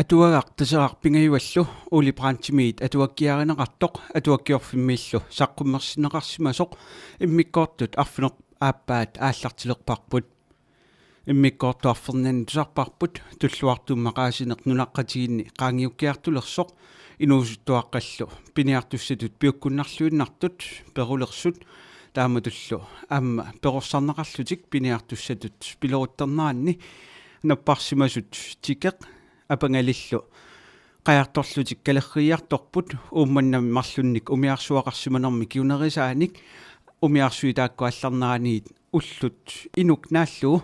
Atuagaq taserarpingayuallu ulipraantimiit atuakkiarinaqartoq atuakkiorfimmiillu saqqummersineqarsimasoq immikkoortut arfineq aappaat aallartilerparput immikkoortuarfernan tusarparput tulluartummaqaasineq nunaqqatiginni qaangiukkiartulersoq inuusuttuaqqallu piniartussatut piukkunnarluinnartut perulersut taamatullu aamma perorsarnaqarlutik piniartussatut pilorutternaanni napparsimasut tikeq apangalillu qajartorlutik kalerriartorput uummannami marlunnik umiarsuaqarsimanermi kiunerisaanik umiarsuitaakku алларнараниит уллут инук нааллуу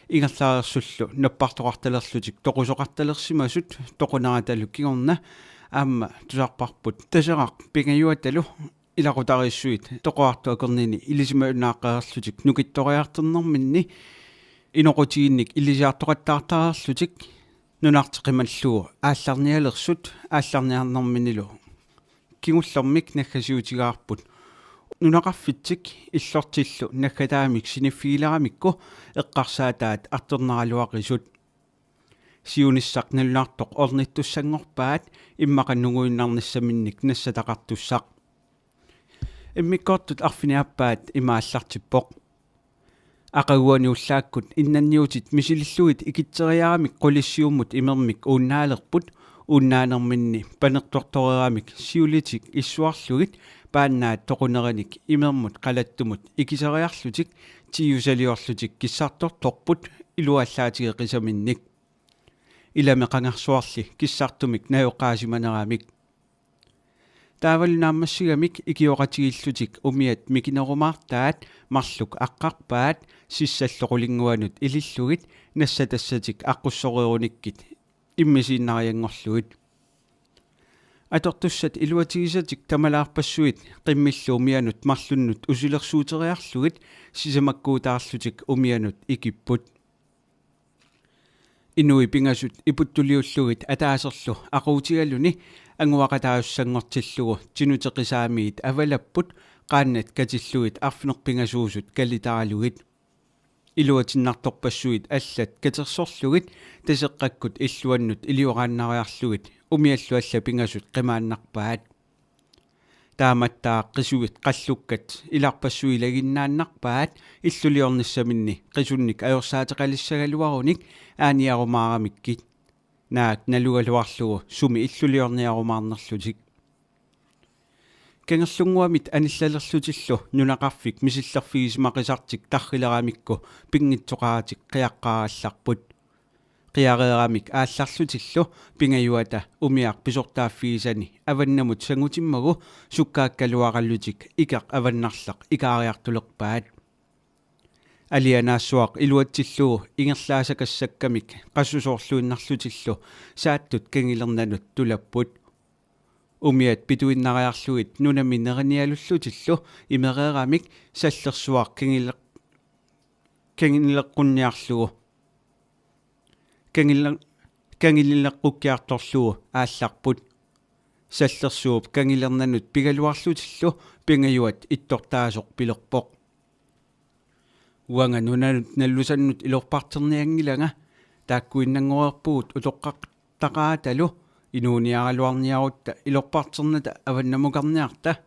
ингерлаарерсуллу наппартоқарталерлутик тоқусоқарталерсимасут тоқунараталу кигорна аама тусарпарпут тасеқар пингаюаталу илақутариссуит тоқуарту акернини илисима унааққаерлутик нукитториартернэрминни иноқутигинник илисиартоқаттаартаарлутик нунартеқималлуу аалларниалерсут аалларниарнэрминилу кигуллэрмик наггасиутигаарпут нунақарфитсик иллортиллу наггатаамик синиффигиларамикку эққарсаатаат артернералуақисут сиуниссақ налунартоқ орниттуссангорпаат иммақаннугуиннарнассаминник нассатақартуссақ иммиккоортут арфиниаппаат имааллартиппоқ ақагуаниуллааккут иннанниутит мисилиллуит икитсериарамик қулиссиуммут имермик ууннаалерпут ууннаанерминни панертуарторерамик сиулитик иссуарлугит пааннаат тоқунераник имермут қалаттумут икисериарлутик тиюсалиорлутик киссаарторторпут илуаллаатиге қисаминник иламе қангарсуарли киссаартумик наёққаасиманерамик таавалунааммассигамик икиоқатигиллутик умиат микинерумаартаат марлук аққарпаат сиссаллоқулингуанут илиллугит нассатассатик аққуссореруниккит иммисииннариангорлугит атортуссат илуатигисатик тамалаарпассуит қиммиллу умианут марлуннут усилерсуутериарлугит сисамаккуутаарлутик умианут икиппут инуи пингасут ипуттулиуллугит атаасерлу aquutiгалуни ангуақатаассангортиллугу тинутеқисаамиит авалаппут qaannat katillugit arfinerpingasuusut kalitaraluгит илуатиннарторпассуит аллат катерсорлугит тасеққаккут иллуаннут илиорааннариарлугит умиаллу алла пингасут қимааннарпаат тааматтаа қисугит қаллуккат иларпассуилагиннааннарпаат иллулиорниссаминни қисунник аёрсаатеқалиссагалуаруник ааниарумаарамиккит наак налугалуарлугу суми иллулиорниарумаарнерлутик кангерлунгуамит аниллалерлутиллу нунақарфик мисиллерфигисмақисартик таррилерамикку пингитсоқаратик қиаққаралларпут қиареерамик аалларлутиллу пингаюата умиар писортааффигисани аваннамут сангутиммагу суккааккалуараллутик икақ аваннарлақ икаариартулерпаат алианаассуақ илуатсиллуу ингерлаасакассаккамик qassусоорлуиннарлутиллу сааттут кангилернанут тулаппут умиат питуиннариарлугит нунами нерниалуллутиллу имереерамик саллерсуақ кангилеққунниарлугу кангилеққуккиарторлугу аалларпут саллерсууп кангилернанут пигалуарлутиллу пингаюат иттортаасоқ пилерпоқ уанга нунанут наллусаннут илорпартерниангилага тааккуиннангуерпугут утоққартақааталу инууниаралуарниарутта илорпартерната аваннамукарниарта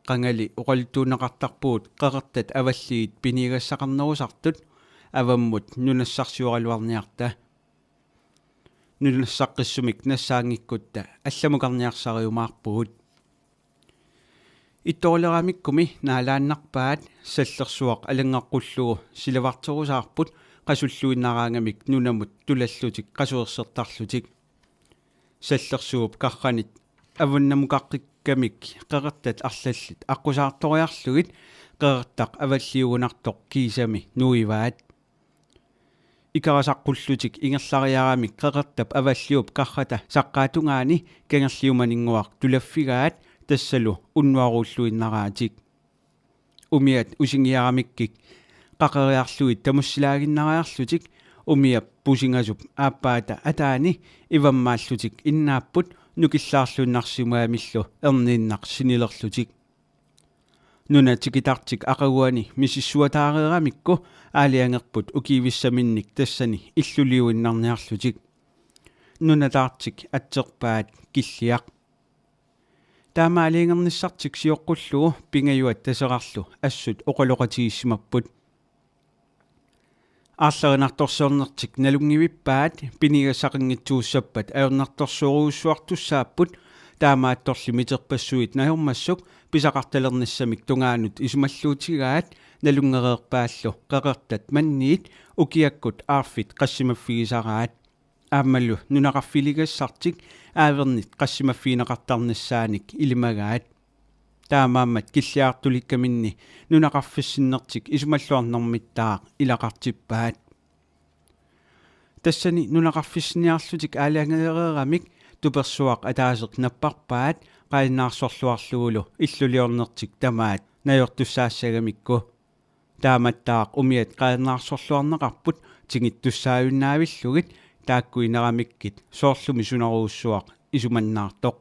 қангали оқалтуунеқартарпуут қеқертат аваллигит пинигассақарнерусартут аваммут нунассарсуаралуарниарта нунассаққиссумик нассаангиккутта алламукарниарсариумаарпугут иттоолерамиккуми наалааннарпаат саллерсуақ алангаққуллугу силавартерусаарпут қасуллуиннараангамик нунамут тулаллутик қасуерсертарлутик саллерсууп қарранит авуннамуқаққиккамик қеқертат арлаллит аққусаарториарлугит қеқертақ аваллиугунартоқ кисами нуиваат икарасаққуллутик ингерлариарамик қеқертап аваллиуп қаррата саққаатунгаани кангерлиуманингуақ тулаффигаат тассалу уннуаруллуиннараатик умиат усингиарамиккик қақериарлуит тамуссилагиннариарлутик умиап пусингасуп ааппаата атаани иваммааллутик иннааппут нукиллаарлуиннарсимаамиллу ернииннақ синилерлутик нуна тикитартик ақагуани мисиссуатаареерамикку аалиангерпут укиивиссаминник тассани иллулиуиннарниарлутик нунатаартик атсерпаат киллиақ таамаалиингерниссартик сиоққуллугу пингаюат тасеқарлу ассут оқалоқатигиссимаппут аарлеринарторсуорнертик налунгивиппаат пинигасақингитсууссаппат аернарторсууруussуартуссааппут таамаатторли митерпассуит наёрмассук писақарталерниссамик тунгаанут исумаллуутигаат налунгереерпааллу қеқертат манниит укиаккут аарфит qassimaffигисараат аамаллу нунақарфилигассартик аавернит qassimaффиинеқартарниссааник илимагаат таамааммат киллиартуликкаминни нунақарфиссиннертик исумаллуарнэрмиттаа илақартиппаат тассани нунақарфиссиниарлутик аалиангереерамик туперсуақ атаасеқ наппарпаат qainnaarsorluarluulu иллулиорнертик тамаат наёртуссаассагамикку тааматтаақ умиат qainnaarsorluarneqarput тигиттуссааюннаавиллугит тааккуинерамиккит соорлуми сунеруussуақ исуманнаартоқ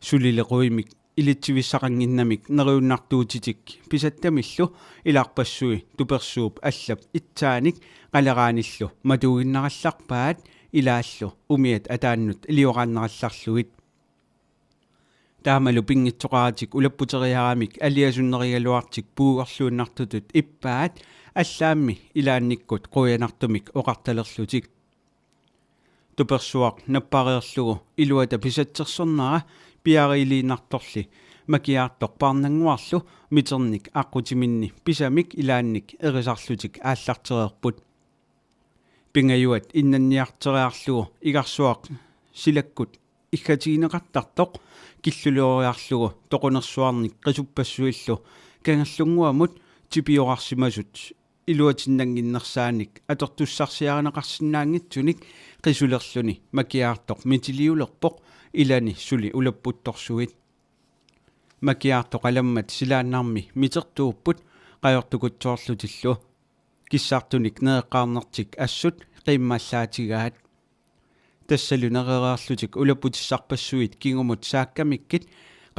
сулилеқуимик илитсивиссақангиннамик нериуннартуутитик писаттамиллу илаарпассуи туперсууп аллап итсааник қалерааниллу матугиннаралларпаат илааллу умиат атааннут илиорааннералларлугит таамалу пингитсоқаратик улаппутериарамик алиасуннеригалуартик пуугарлууннартутут иппаат аллаамми илаанниккут қуянартумик оқарталерлутик туперсуақ наппариерлугу илуата писатсерсернера пиарилиинарторли макиаартоқ парнангуарлу митерник аққутиминни писамик илаанник эрисарлутик ааллартерерпут пингаюат иннанниартериарлугу игарсуақ силаккут иггатигинеқартартоқ киллулиориарлугу тоқунерсуарник қисуппассуиллу кангаллунгуамут типиорарсимасут илуатиннангиннерсааник атортуссарсиаринеқарсинаангитсуник қисулерлуни макиаартоқ митилиулерпоқ илани сули улаппутторсуит макиаартоқ аламмат силааннарми митертууппут қаёртукутсоорлутиллу киссаартуник неэққарнертик ассут қиммааллаатигаат тассалунерераарлутик улаппутиссарпассуит кингумут сааккамиккит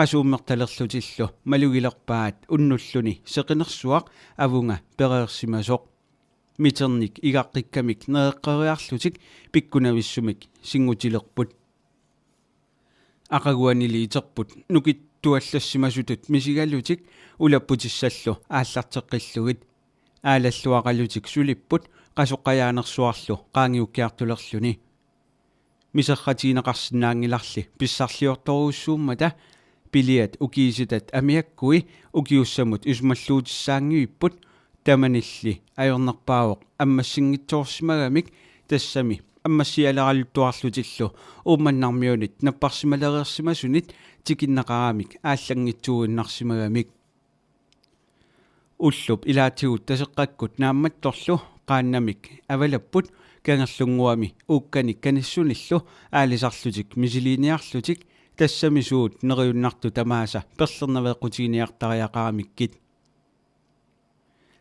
qasuummertalerlutилlu malugilerpaat unnulluni seqinерsuaq avunga pereersimasoq miternik igaqqikkamik neeqqeriarlutik pikkunavissumik singutilerput aqaguanili iterput nukittuallassimasutut misigalutik ulapputисsallu aallarteqqillugit aalalluaqalutik sulipput qasuqqajaanersuarlu qaangiukkiartulerluni miserratiineqarsinnaangilarli pissarliortoruussuummata пилиат укииситат амиаккуи укиуссамут исмаллуутиссаангииппут таманилли аёрнерпаавоқ аммассингитсоорсимагамик тассами аммассиалералуттуарлутиллу уумманнармиунит наппарсималереерсимасунит тикиннеқарамик ааллангитсуиннарсимагамик уллуп илаатигут тасеққаккут наамматторлу qaannamik авалаппут кангерлунгуами уукканик каниссуниллу аалисарлутик мисилиниарлутик тассамисуут нериуннарту тамааса перлернавеэқутигиниартариақарамиккит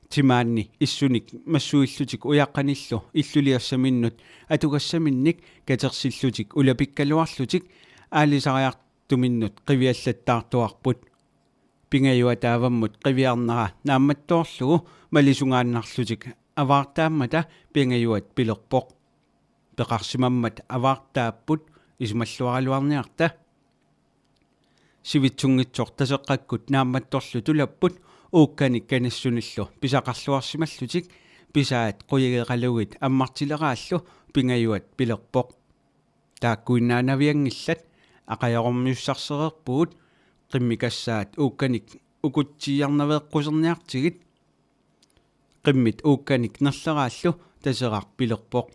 тимаанни иссуник массуиллутик уяққаниллу иллулиассаминнут атугассаминник катерсиллутик улапиккалуарлутик аалисариартуминнут қивиаллаттаартуарпут пингаюатааваммут қивиарнера наамматтоорлугу малисунгааннарлутик аваартааммата пингаюат пилерпоқ пеқарсимаммат аваартааппут исмаллуаралуарниарта сивитсунгитсор тасеққаккут наамматторлу тулаппут уукканик канассуниллу писақарлуарсималлутик писаат қуягеқалугит аммартилерааллу пингаюат пилерпоқ тааккуиннаанавиангиллат ақаёрмиуссарсерерпуут қиммикассаат уукканик укутсиарнавеэққусерниартигит қиммит уукканик нерлерааллу тасеқар пилерпоқ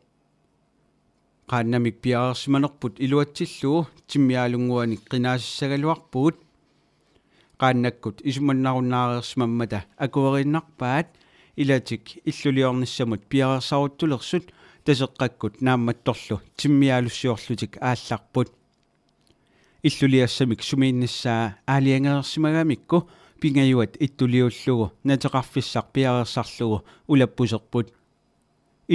qaannamik piareersimanerput iluatsilluu timmiaalunguanik qinaassagaluarpuut qaannakkut isumannarunnaarersimammata akuerinnarpaat ilatik illuliornissamut piareersaruttulersut taseqqakkut naammattorlu timmiaalussiorlutik aallarput illuliassamik sumiinnissaa aaliangeersimagamikku pingajuat ittuliullugu nateqarfissar piareersarlugu ulappuserput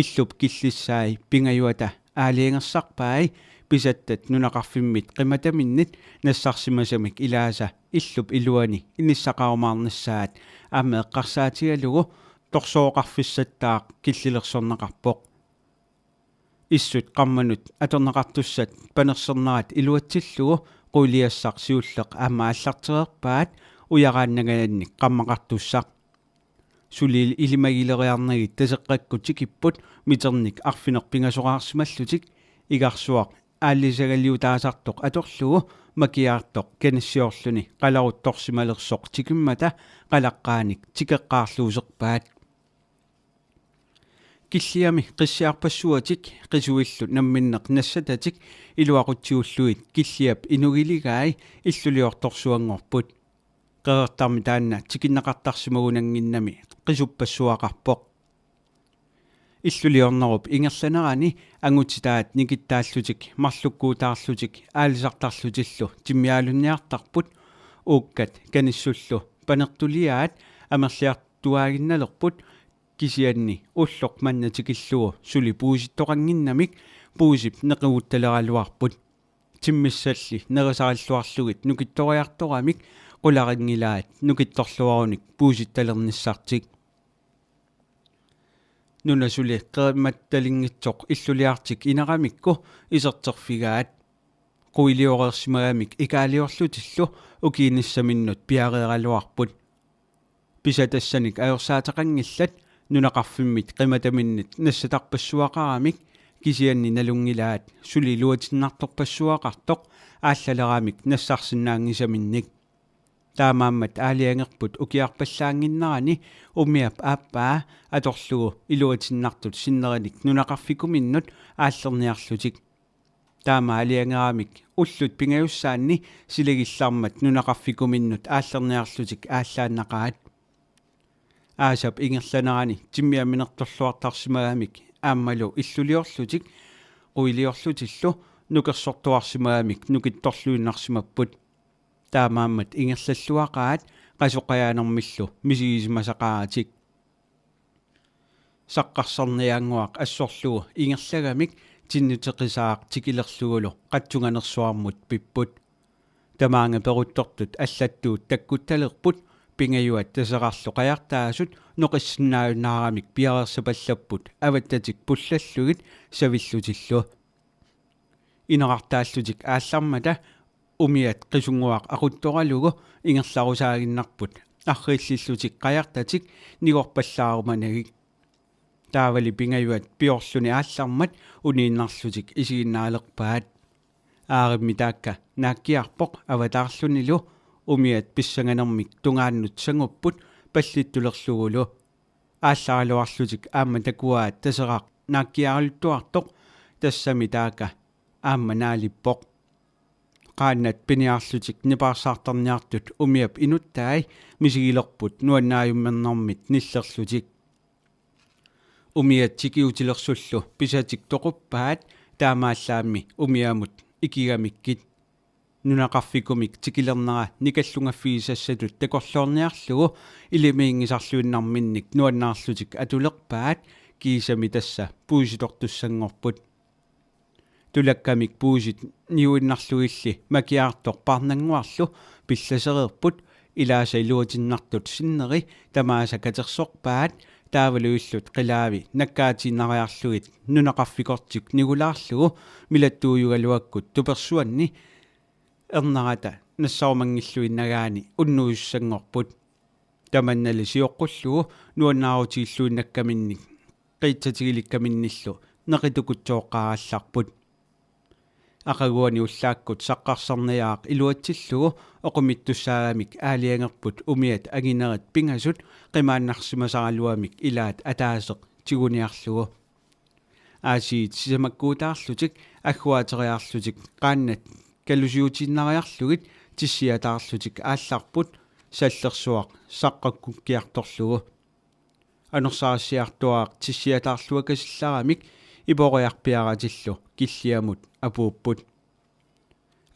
illup killissaai pingajuata аалиангерсарпаи писаттат нунақарфиммит қиматаминнит нассарсимасамик илааса иллуп илуани иниссақарумаарнассаат аама эққарсаатигалугу торсооқарфиссаттаақ киллилерсорнеқарпоқ issut qammanut atornaqartussat panersernarat iluatsilluu quiliassaq siulleq aamma аллартерерпаат уярааннагаанник qammaqartussaq сулил илимагилериарнагит тасеққаккут тикиппут митерник арфинерпингасораарсималлутик игарсуақ ааллисагалиутаасартоқ аторлугу макиаартоқ канассиорлуни қаларутторсималерсоқ тикиммата қалаққааник тикеққаарлуусерпаат киллиами қиссиарпассуатик қисуиллут намминнеқ нассататик илуақутсиуллуит киллиап инугилигаи иллулиорторсуангорпут qeertarmi taanna tikinnaqartarsimagunanginnami qisuppassуақарпоq иллулиорнеруп ингерланерани ангутитаат никиттааллутик марлуккуутаарлутик аалисартарлутиллу тиммиалунниартарпут ууккат каниссуллу панертулиаат амерлиартуаагинналерпут кисианни уллоқ маннатикиллугу сули пууситтоқангиннамик пуусип неқивутталералуарпут тиммиссалли нерисариллуарлугит нукитториарторамик qularinggilaat nukittorluarunik puusittalernissaartik nunasuli qeemmattalinngitsoq illuliartik inaramikku iserterfigaat quiliorersimagамик икаалиорлутиллу укииниссаминнут пиареералуарпут писатассаник аерсаатеқангиллат нунақарфиммит қиматаминнит нассатарпассуақарамик кисианни налунгилаат сули луатиннарторпассуақартоқ ааллалерамик нассарсинаангисаминник таамааммат аалиангерпут укиарпаллаангиннарани умиап ааппаа аторлугу илуатиннартут синнераник нунақарфикуминнут ааллерниарлутик таама аалиангерамик уллут пингаюссаанни силагиллармат нунақарфикуминнут ааллерниарлутик ааллааннақаат аасап ингерланерани тиммиаминерторлуартарсимагамик ааммалу иллулиорлутик quiliorlutилlu нукерсортуарсимагамик нукитторлуиннарсимаппут таамааммат ингерллуақаат qasuqayanermillu мисигисимасақааратик саққарсарниаангуақ ассорлугу ингерлагамик тиннутеқисаақ тикилерлугулу қатсунганерсуармут пиппут тамаанга перуттортут аллаттуут таккутталерпут пингаюат тасеқарлу қаяртаасут ноқиссиннааюнаарамик пиарерсапаллаппут аваттатик пуллаллугит савиллутиллу инеқартааллутик ааллармата умиат qisuнгуақ aqutторалугу ингерларусаагиннарпут аррииллиллутик қаяртатик нигорпаллааруманагик таавали пингаюат пиорлуни ааллармат унииннарлутик исигиннаалерпаат ааримми таакка нааккиарпоқ аватаарлунилу умиат писсанганермик тунгааннут сангуппут паллиттулерлугулу аалларалуарлутик аама такуаат тасеқақ нааккиаралуттуартоқ тассами таакка аама наалиппоқ qaannat piniarlutik nipaarssaartarniartut umiap inuttai misigilerput nuannaajummernermit nillerlutik umiat tikiutilersullu pisatik toquppaat taamaallaammi umiamut ikigamikkit nunaqarfikumik tikilernera nikallungaffiisassatut takorluorniarlugu ilimiingisarluinnarminnik nuannaarlutik atulerpaat kiisami tassa puusitortussangorput tulakkamik puusit niuinnarluilli makiaartoq parnanguarlu pillasereerput ilaasa iluatinnartut sinneri tamaasa katersorpaat taavaluillut qilaavi nakkaatinnariarlugit nunaqarfikortik nigulaarlugu milattuuyugaluakkut tupersuanni ernerata nassarumangilluinnagaani unnuussangorput tamannali sioqqullugu nuannaarutilluinnakkaminnik qiitsatigilikkaminnillu neqitukutsoqqaarallarput aqaguani ullaakkut saqqarsarniaaq iluatsillugu oqumittussaagamik aaliangerput umiat aginerit pingasut qimaannarsimasaraluamik ilaat ataaseq tiguniarlugu aasiit sisamakkuutaarlutik agguateriarlutik qaannat kalusiutinnariarlugit tissiataarlutik aallarput sallersuaq saqqakkukkiartorlugu anersaasiartuaaq tissiataarluakasillaramik iporiarpiaratillu killiamut apuupput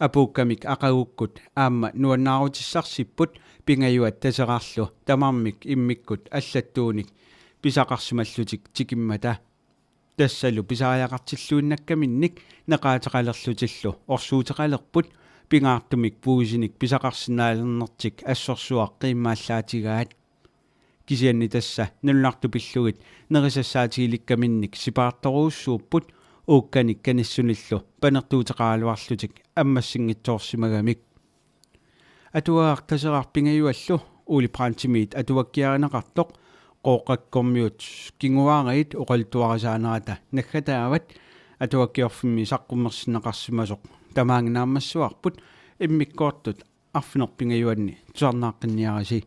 apuukkamik aqagukkut aamma nuannaarutissarsipput pingayuat taseqarlu tamarmik immikkut allattuunik pisaqarsimallutik tikimmata tassalu pisaajaqartilluinnakkaminik neqaateqalerlutillu orsuuteqalerput pingaartumik puusinik pisaqarsinaalernertik assorsuaq qiimmaallaatigaat kisianni tassa nullartupillugit nerisassaatigilikkaminnik sipaartoruussuupput уукканик каниссуниллу панертуутеқаралуарлутик аммассингитсоорсимагамик атуаартасеқарпингаюаллу ули прантимиит атуаккиаринақартоқ қооқаккормиут кингуаариит оқалтуарасаанерата наггатаават атуаккиорфимми саққуммерсинеқарсимасоқ тамаангнааммассуарпут иммиккоортут арфинерпингаюанни тусарнааққинниараси